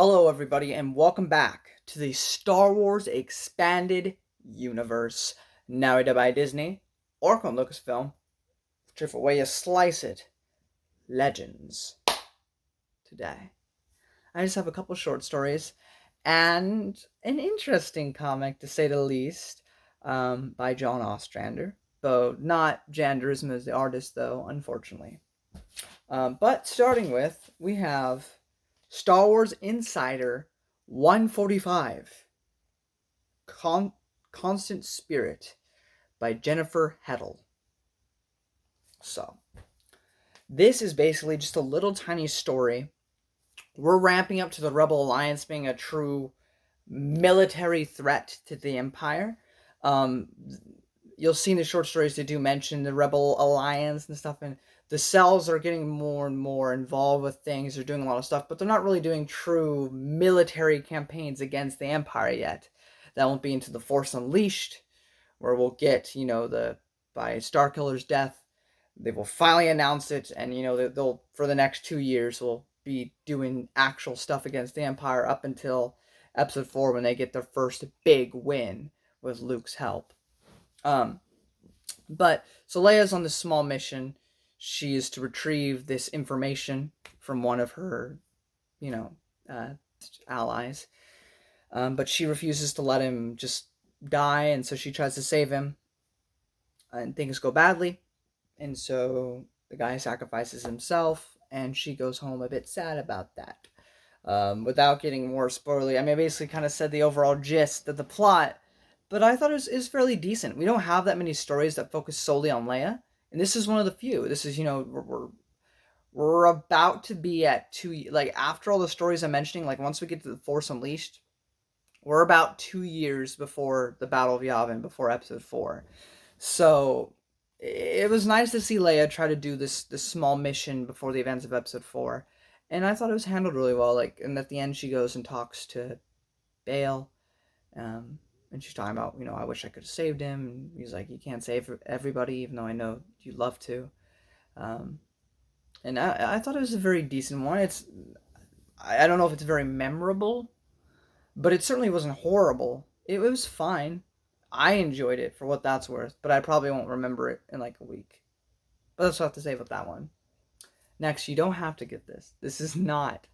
Hello, everybody, and welcome back to the Star Wars Expanded Universe, narrated by Disney, or from Lucasfilm, whichever way you slice it. Legends. Today, I just have a couple short stories and an interesting comic, to say the least, by John Ostrander. Though not Janderism as the artist, though, unfortunately. But starting with, we have Star Wars Insider 145, Constant Spirit by Jennifer Heddle. So, this is basically just a little tiny story. We're ramping up to the Rebel Alliance being a true military threat to the Empire. Um, you'll see in the short stories they do mention the Rebel Alliance and stuff, and the cells are getting more and more involved with things. They're doing a lot of stuff, but they're not really doing true military campaigns against the Empire yet. That won't be into the Force Unleashed, where we'll get, by Starkiller's death, they will finally announce it, and, they'll, for the next 2 years, will be doing actual stuff against the Empire up until Episode 4 when they get their first big win with Luke's help. But so Leia's on this small mission. She is to retrieve this information from one of her, allies. But she refuses to let him just die, and so she tries to save him. And things go badly, and so the guy sacrifices himself, and she goes home a bit sad about that. Without getting more spoilery, I mean, I basically kind of said the overall gist of the plot, but I thought it was fairly decent. We don't have that many stories that focus solely on Leia, and this is one of the few. This is, we're about to be at after all the stories I'm mentioning, like once we get to the Force Unleashed, we're about 2 years before the Battle of Yavin, before Episode 4. So it was nice to see Leia try to do this small mission before the events of Episode 4. And I thought it was handled really well. And at the end, she goes and talks to Bale. And she's talking about, I wish I could have saved him. And he's like, you can't save everybody, even though I know you'd love to. And I thought it was a very decent one. I don't know if it's very memorable, but it certainly wasn't horrible. It was fine. I enjoyed it for what that's worth, but I probably won't remember it in like a week. But that's what I have to say about that one. Next, you don't have to get this. This is not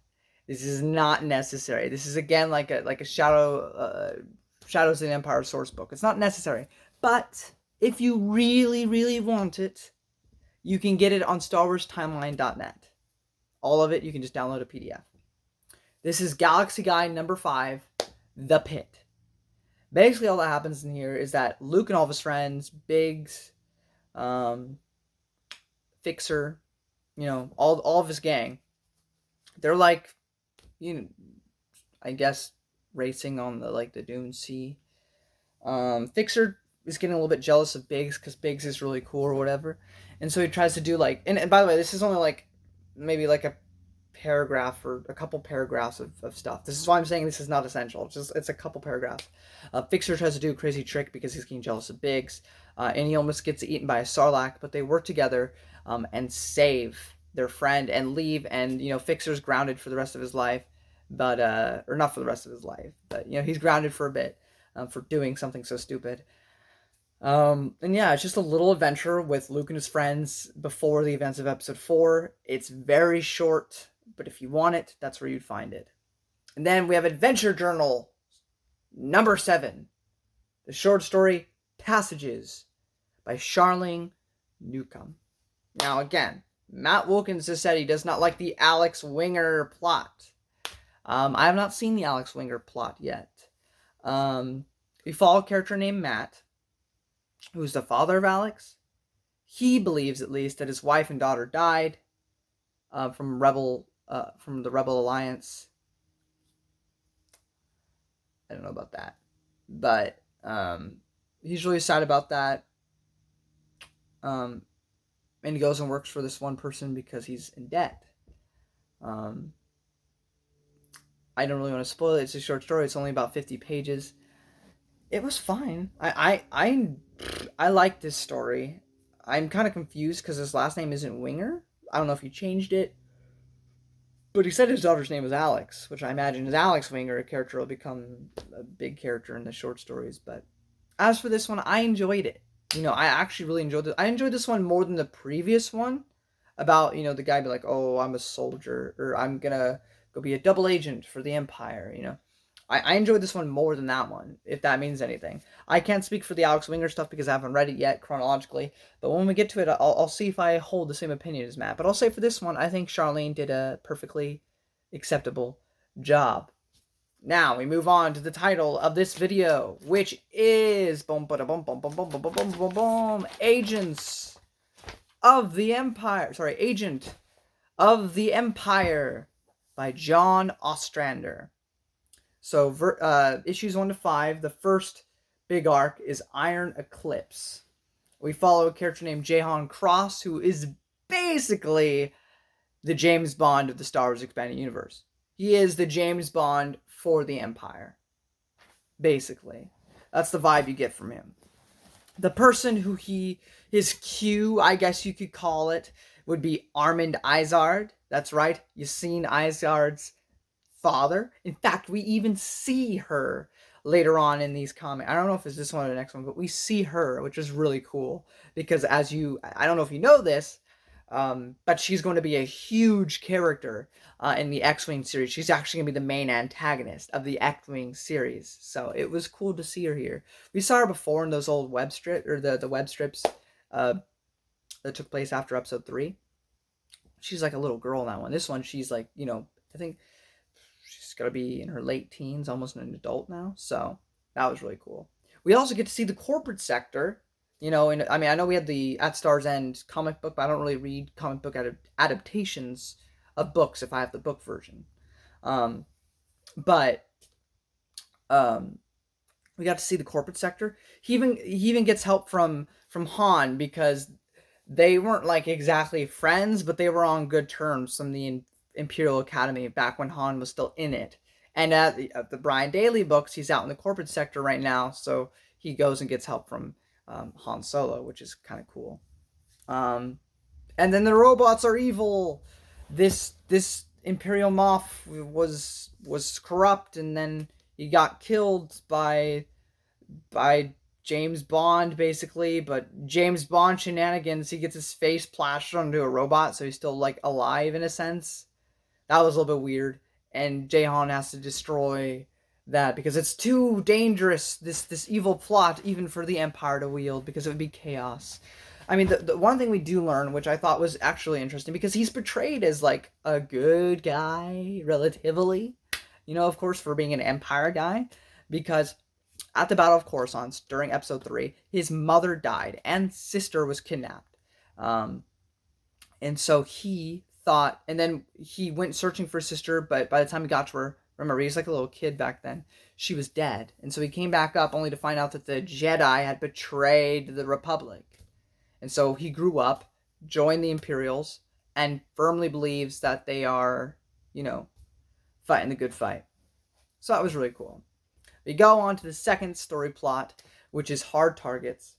necessary. This is again like a Shadows of the Empire source book. It's not necessary, but if you really, really want it, you can get it on StarWarsTimeline.net. All of it, you can just download a PDF. This is Galaxy Guide number 5, The Pit. Basically, all that happens in here is that Luke and all of his friends, Biggs, Fixer, all of his gang, they're like, I guess racing on the Dune Sea. Fixer is getting a little bit jealous of Biggs because Biggs is really cool or whatever, and so he tries to do and by the way, this is only maybe a paragraph or a couple paragraphs of stuff. This is why I'm saying this is not essential. It's a couple paragraphs. Fixer tries to do a crazy trick because he's getting jealous of Biggs, and he almost gets eaten by a Sarlacc, but they work together and save their friend and leave, and Fixer's grounded for the rest of his life, but or not for the rest of his life, but he's grounded for a bit for doing something so stupid. And yeah, it's just a little adventure with Luke and his friends before the events of Episode 4. It's very short, but if you want it, that's where you'd find it. And then we have Adventure Journal number 7, the short story Passages by Charlene Newcomb. Now again, Matt Wilkins has said he does not like the Alex Winger plot. I have not seen the Alex Winger plot yet. We follow a character named Matt, who's the father of Alex. He believes, at least, that his wife and daughter died from the Rebel Alliance. I don't know about that, but he's really sad about that. And he goes and works for this one person because he's in debt. I don't really want to spoil it. It's a short story. It's only about 50 pages. It was fine. I like this story. I'm kind of confused because his last name isn't Winger. I don't know if he changed it. But he said his daughter's name was Alex, which I imagine is Alex Winger, a character will become a big character in the short stories. But as for this one, I enjoyed it. I actually really enjoyed it. I enjoyed this one more than the previous one about, the guy be like, oh, I'm a soldier, or I'm gonna go be a double agent for the Empire. I enjoyed this one more than that one, if that means anything. I can't speak for the Alex Winger stuff because I haven't read it yet chronologically, but when we get to it, I'll see if I hold the same opinion as Matt. But I'll say for this one, I think Charlene did a perfectly acceptable job. Now we move on to the title of this video, which is Agents of the Empire. Sorry, Agent of the Empire by John Ostrander. So issues 1 to 5, the first big arc is Iron Eclipse. We follow a character named Jahan Cross, who is basically the James Bond of the Star Wars Expanded Universe. He is the James Bond for the Empire. Basically. That's the vibe you get from him. The person who his Q, I guess you could call it, would be Armand Izard. That's right, Yassine Izard's father. In fact, we even see her later on in these comics. I don't know if it's this one or the next one, but we see her, which is really cool because I don't know if you know this, but she's going to be a huge character in the X-Wing series. She's actually going to be the main antagonist of the X-Wing series. So it was cool to see her here. We saw her before in those old web strip or the web strips that took place after episode 3. She's like a little girl in that one. This one, she's like, I think she's got to be in her late teens, almost an adult now. So that was really cool. We also get to see the corporate sector. And I know we had the At Star's End comic book, but I don't really read comic book adaptations of books if I have the book version. But we got to see the corporate sector. He even gets help from Han because they weren't like exactly friends, but they were on good terms from the Imperial Academy back when Han was still in it. And at the Brian Daly books, he's out in the corporate sector right now, so he goes and gets help from Han Solo, which is kind of cool. And then the robots are evil. This Imperial Moff was corrupt, and then he got killed by James Bond, basically. But James Bond shenanigans, he gets his face plastered onto a robot, so he's still like alive in a sense. That was a little bit weird. And Jahan has to destroy that because it's too dangerous, this evil plot, even for the Empire to wield, because it would be chaos. I mean, the one thing we do learn, which I thought was actually interesting, because he's portrayed as like a good guy, relatively, of course, for being an Empire guy, because at the Battle of Coruscant, during episode 3, his mother died and sister was kidnapped. And so he thought, and then he went searching for his sister, but by the time he got to her, remember, he was like a little kid back then, she was dead. And so he came back up only to find out that the Jedi had betrayed the Republic. And so he grew up, joined the Imperials, and firmly believes that they are, fighting the good fight. So that was really cool. We go on to the second story plot, which is Hard Targets.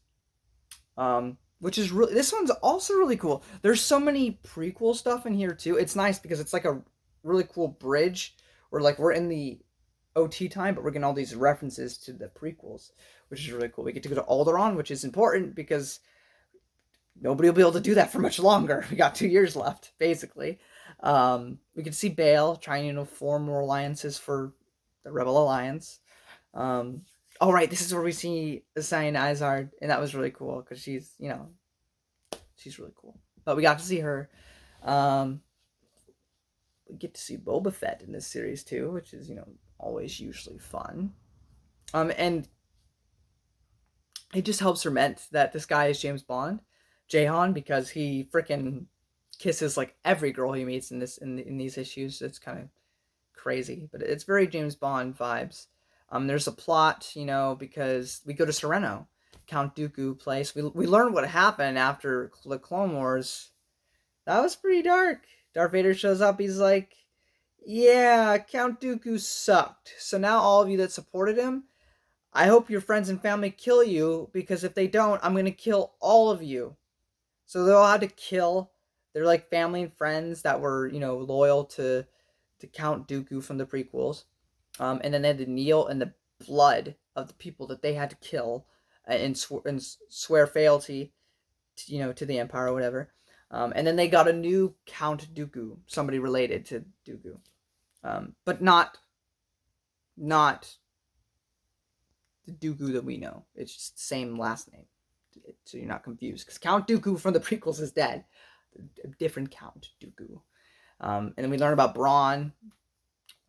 Which is really, this one's also really cool. There's so many prequel stuff in here too. It's nice because it's like a really cool bridge where like we're in the OT time, but we're getting all these references to the prequels, which is really cool. We get to go to Alderaan, which is important because nobody will be able to do that for much longer. We got 2 years left, basically. We get to see Bail trying to form more alliances for the Rebel Alliance. Oh, right, this is where we see Yassine Izard, and that was really cool, because she's, she's really cool. But we got to see her. We get to see Boba Fett in this series, too, which is, always usually fun. And it just helps cement that this guy is James Bond, Jahan, because he freaking kisses, like, every girl he meets in these issues. It's kind of crazy, but it's very James Bond vibes. There's a plot, because we go to Sereno, Count Dooku place. We learn what happened after the Clone Wars. That was pretty dark. Darth Vader shows up. He's like, yeah, Count Dooku sucked. So now all of you that supported him, I hope your friends and family kill you, because if they don't, I'm going to kill all of you. So they all had to kill their like family and friends that were, loyal to to Count Dooku from the prequels, and then they had to kneel in the blood of the people that they had to kill, and swear fealty, to the Empire or whatever. And then they got a new Count Dooku, somebody related to Dooku, but not the Dooku that we know. It's just the same last name, so you're not confused. Because Count Dooku from the prequels is dead. A different Count Dooku. And then we learn about Braun,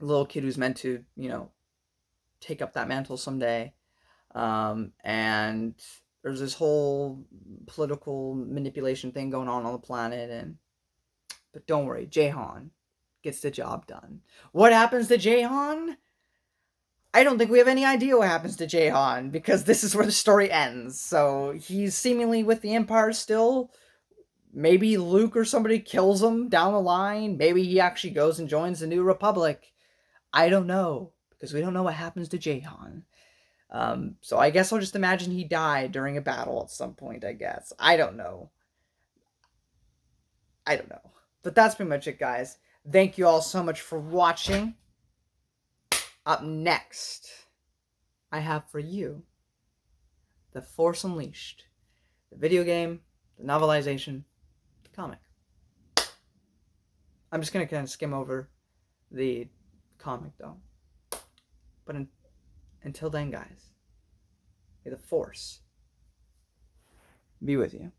a little kid who's meant to, take up that mantle someday. And there's this whole political manipulation thing going on the planet. But don't worry, Jahan gets the job done. What happens to Jahan? I don't think we have any idea what happens to Jahan, because this is where the story ends. So he's seemingly with the Empire still. Maybe Luke or somebody kills him down the line. Maybe he actually goes and joins the New Republic. I don't know, because we don't know what happens to Jahan. So I guess I'll just imagine he died during a battle at some point, I guess. I don't know. But that's pretty much it, guys. Thank you all so much for watching. Up next, I have for you The Force Unleashed. The video game, the novelization, the comic. I'm just going to kind of skim over the comic, though. But until then, guys, may the Force be with you.